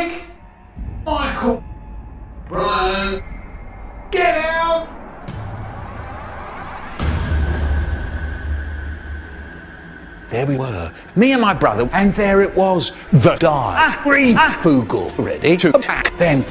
Quick! Michael! Brian! Get out! There we were, me and my brother, and there it was, the die. Fecal, ready to attack. Then,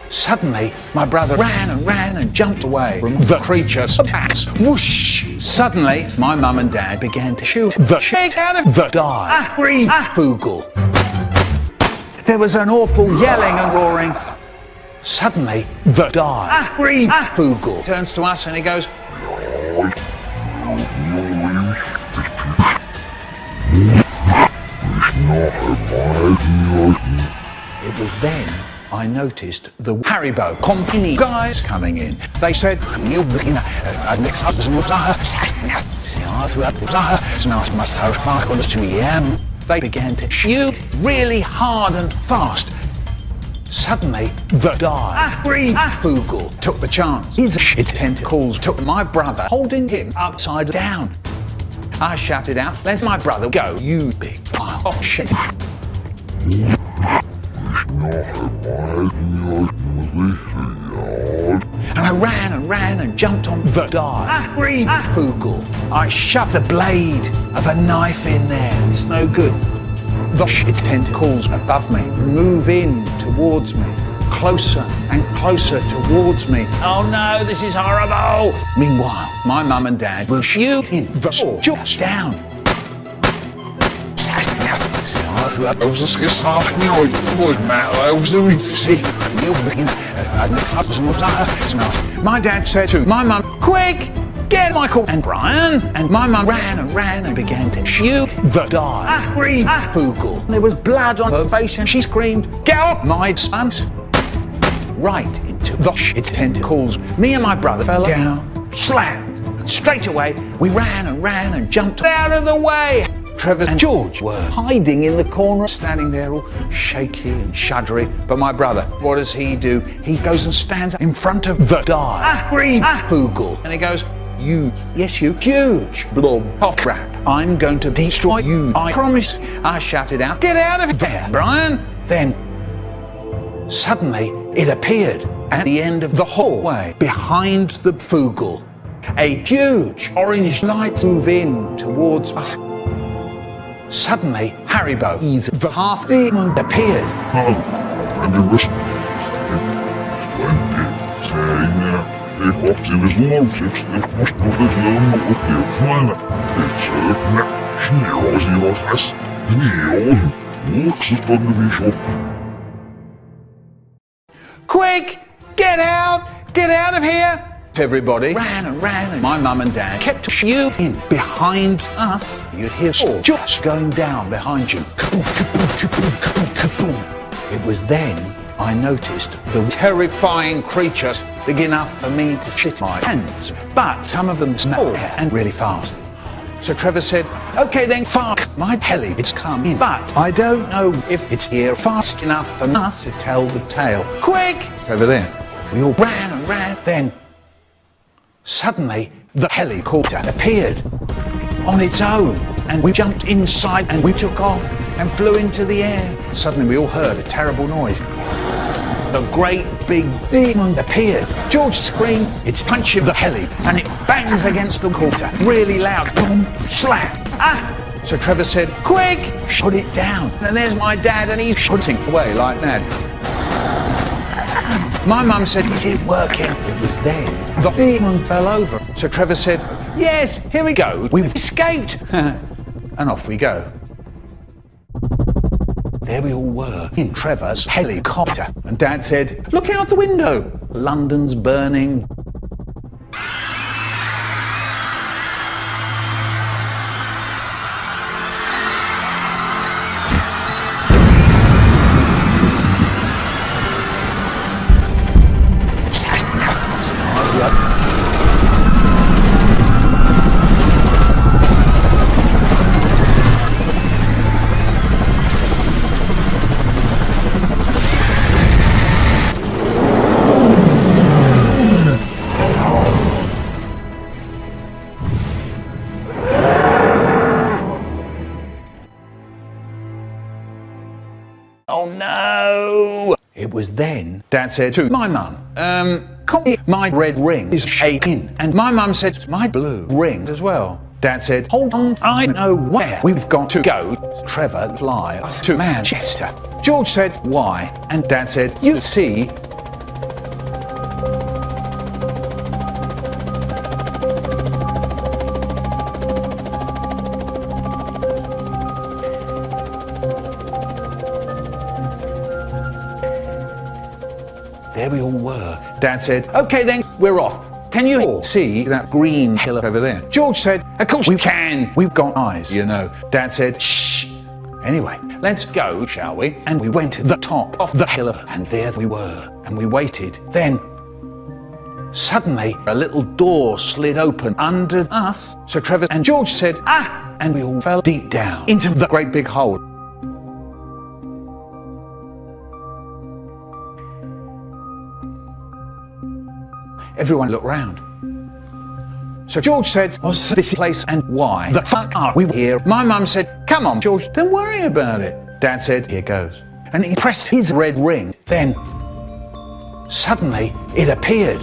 suddenly, my brother ran and jumped away from the creature's attacks. Whoosh! Suddenly, my mum and dad began to shoot the shit out of the die. Fecal. There was an awful yelling and roaring. Suddenly, the die. Fecal turns to us and he goes, it was then I noticed the Harrybo Company guys coming in. They said, they began to shoot really hard and fast. Suddenly, the die, Fecal, took the chance. His tentacles took my brother, holding him upside down. I shouted out, let my brother go, you big pile of shit. And I ran and jumped on the die, Fecal. I shoved the blade of a knife in there, it's no good. The shit tentacles above me move in towards me, closer and closer towards me. Oh no, this is horrible! Meanwhile, my mum and dad were shooting the sword just down. My dad said to my mum, quick! Get Michael and Brian, and my mum ran and began to shoot the die, Fecal. There was blood on her face and she screamed, get off my sons! Right into the shit tentacles. Me and my brother fell down, slammed, and straight away we ran and jumped out of the way. Trevor and George were hiding in the corner, standing there all shaky and shuddery. But my brother, what does he do? He goes and stands in front of the die, Fecal, and he goes, you, yes you, huge blob of crap. I'm going to destroy you, I promise. I shouted out, get out of there, Brian. Then, suddenly, it appeared at the end of the hallway, behind the Fecal. A huge orange light move in towards us. Suddenly, Harrybo, the half-demon, appeared. Quick! Get out! Get out of here! Everybody ran and my mum and dad kept shooting behind us. You'd hear swords just going down behind you. Kaboom, kaboom, kaboom, kaboom, kaboom. It was then I noticed the terrifying creatures big enough for me to sit in my hands, but some of them small and really fast. So Trevor said, okay then, fuck my heli, it's come in, but I don't know if it's here fast enough for us to tell the tale. Quick! Over there. We all ran and ran, then suddenly the helicopter appeared on its own, and we jumped inside and we took off and flew into the air. Suddenly we all heard a terrible noise. The great big demon appeared. George screamed, it's punching the heli, and it bangs against the water really loud. Boom, slap. So Trevor said, quick, put it down. And there's my dad, and he's shooting away like that. My mum said, is it working? It was then the demon fell over. So Trevor said, yes, here we go. We've escaped. And off we go. There we all were, in Trevor's helicopter. And Dad said, look out the window. London's burning. was then Dad said to my mum, Connie, my red ring is shaking. And my mum said, my blue ring as well. Dad said, hold on, I know where we've got to go. Trevor, fly us to Manchester. George said, why? And Dad said, you see, there we all were. Dad said, okay then, we're off. Can you all see that green hill over there? George said, of course we can. We've got eyes, you know. Dad said, shh. Anyway, let's go, shall we? And we went to the top of the hill, and there we were. And we waited. Then, suddenly, a little door slid open under us. So Trevor and George said, ah! And we all fell deep down into the great big hole. Everyone looked round. So George said, what's this place and why the fuck are we here? My mum said, come on, George, don't worry about it. Dad said, here goes. And he pressed his red ring. Then, suddenly, it appeared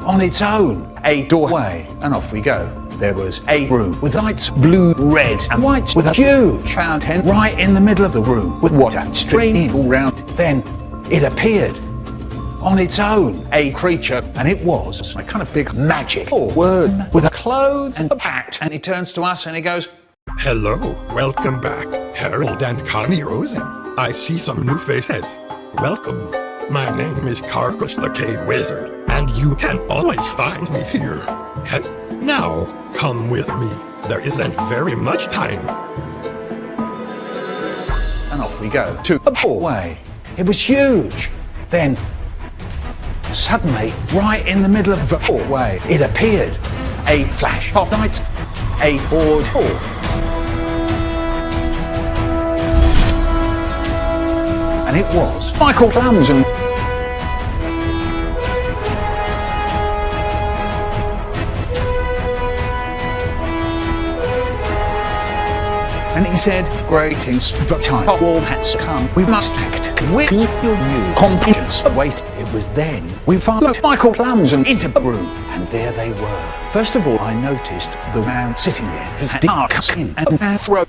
on its own, a doorway. And off we go. There was a room with lights blue, red, and white, with a huge fountain right in the middle of the room, with water streaming all round. Then, it appeared on its own, a creature, and it was a kind of big magic word with a clothes and a hat. And he turns to us and he goes, hello, welcome back, Harold and Connie Rosen. I see some new faces. Welcome. My name is Cargus the Cave Wizard, and you can always find me here. Now, come with me. There isn't very much time. And off we go to a hallway. It was huge. Then, suddenly, right in the middle of the hallway, it appeared. A flash of lights, a board door. And it was Michael Plums and he said, greetings, the time of war has come. We must act with your new confidence. Wait, it was then we followed Michael Plums and into the room, and there they were. First of all, I noticed the man sitting there. He had dark skin and an afro.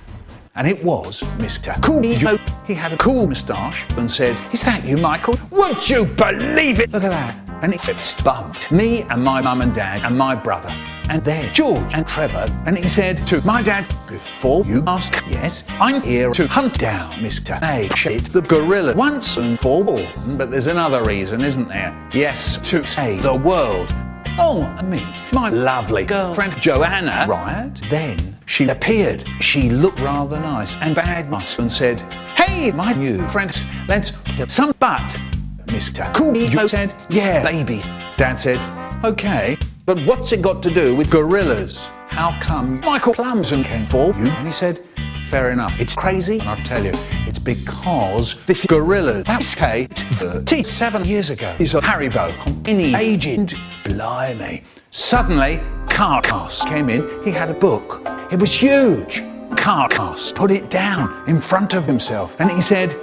And it was Mr. Coolio. He had a cool moustache and said, is that you, Michael? Would you believe it? Look at that. And it fist bumped me and my mum and dad and my brother. And then George and Trevor, and he said to my dad, before you ask, yes, I'm here to hunt down Mr. A. the gorilla once and for all. But there's another reason, isn't there? Yes, to save the world. Oh, I mean, my lovely girlfriend Joanna, right? Then she appeared. She looked rather nice and bad and said, hey, my new friends, let's kill some butt. Mr. Coolio said, yeah, baby. Dad said, okay, but what's it got to do with gorillas? How come Michael Plums came for you? And he said, fair enough. It's crazy, and I'll tell you, it's because this gorilla that escaped 37 years ago is a Harrybo Company agent. Blimey. Suddenly, Carcass came in. He had a book. It was huge. Carcass put it down in front of himself, and he said,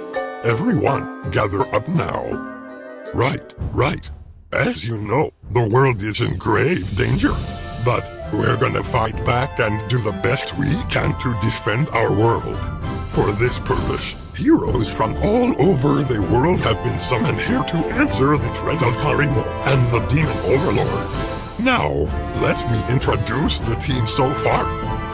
everyone, gather up now. Right. As you know, the world is in grave danger, but we're gonna fight back and do the best we can to defend our world. For this purpose, heroes from all over the world have been summoned here to answer the threat of Harrybo and the Demon Overlord. Now, let me introduce the team so far.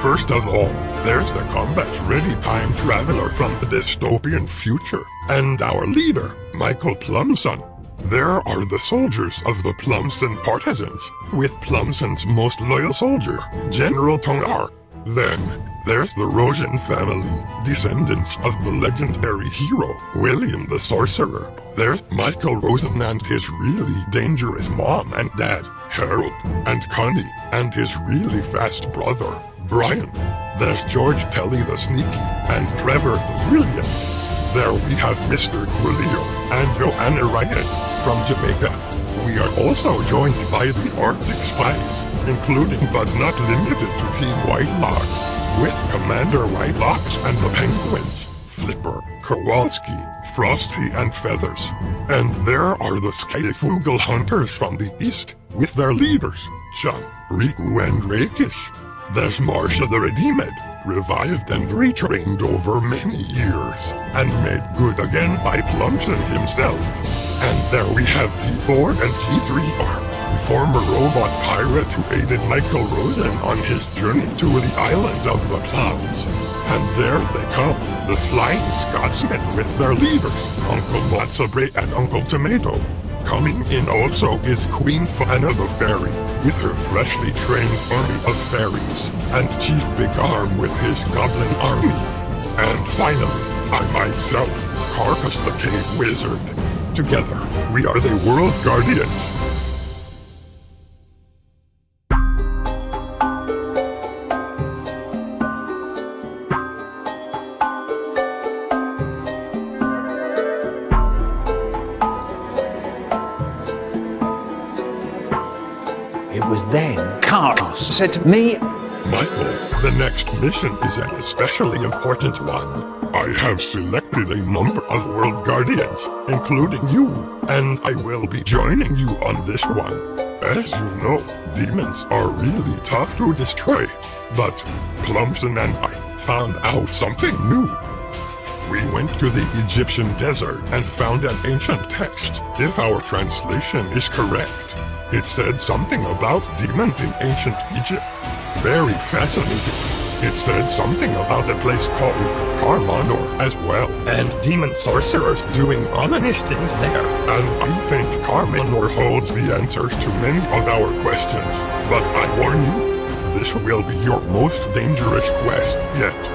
First of all, there's the combat-ready time traveler from the dystopian future, and our leader, Michael Plumson. There are the soldiers of the Plumson partisans, with Plumson's most loyal soldier, General Tonar. Then, there's the Rosen family, descendants of the legendary hero, William the Sorcerer. There's Michael Rosen and his really dangerous mom and dad, Harold, and Connie, and his really fast brother, Brian. There's George Telly the Sneaky, and Trevor the Brilliant. There we have Mr. Coolio and Joanna Ryan from Jamaica. We are also joined by the Arctic Spies, including but not limited to Team White Locks, with Commander White Locks and the Penguins, Flipper, Kowalski, Frosty, and Feathers. And there are the Skyfoogle hunters from the east, with their leaders, Chum, Riku, and Rakish. There's Marsha the Redeemed, revived and retrained over many years, and made good again by Plumson himself. And there we have T4 and T3R, the former robot pirate who aided Michael Rosen on his journey to the island of the clouds. And there they come, the flying Scotsmen with their leaders, Uncle Matzabre and Uncle Tomato. Coming in also is Queen Fana the Fairy, with her freshly trained army of fairies, and Chief Big Arm with his Goblin army. And finally, I myself, Carcass the Cave Wizard. Together, we are the World Guardians. It was then Carlos said to me, Michael, the next mission is an especially important one. I have selected a number of World Guardians, including you, and I will be joining you on this one. As you know, demons are really tough to destroy, but Plumson and I found out something new. We went to the Egyptian desert and found an ancient text, if our translation is correct. It said something about demons in ancient Egypt. Very fascinating. It said something about a place called Carmanor as well, and demon sorcerers doing ominous things there. And I think Carmanor holds the answers to many of our questions. But I warn you, this will be your most dangerous quest yet.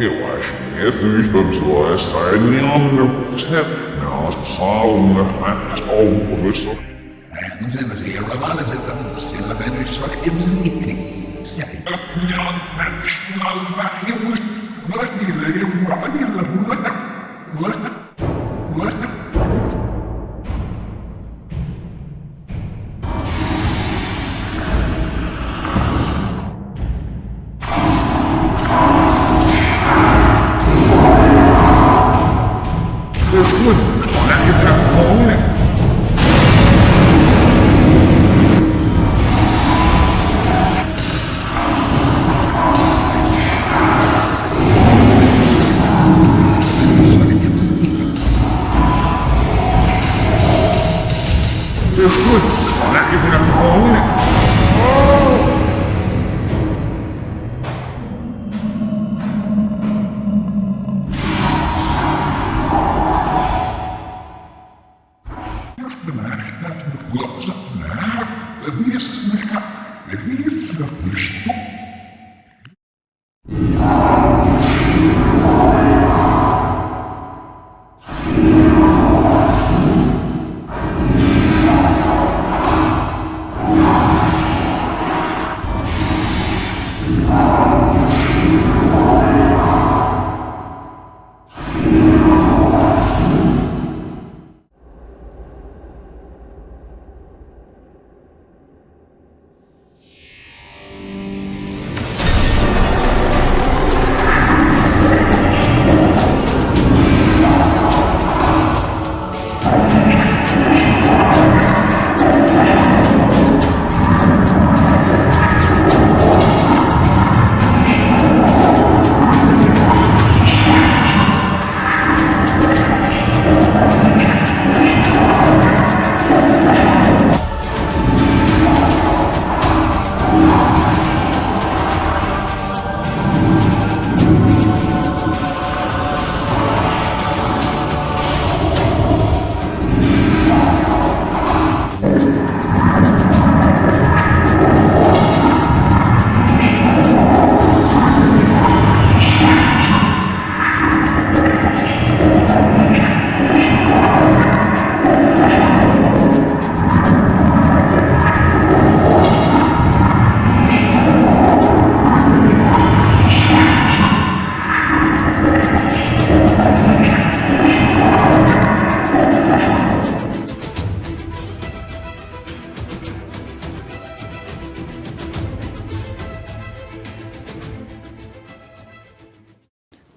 Eu acho que é fixe, vamos lá, sai de onde nós falamos, mas professor. zijn we zeer normaal zitten, zullen we nu zo inzitten. Zeg.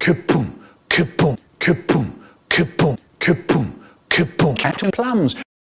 kaboom, kaboom, kaboom, kaboom, kaboom, kaboom. CaptainPlums,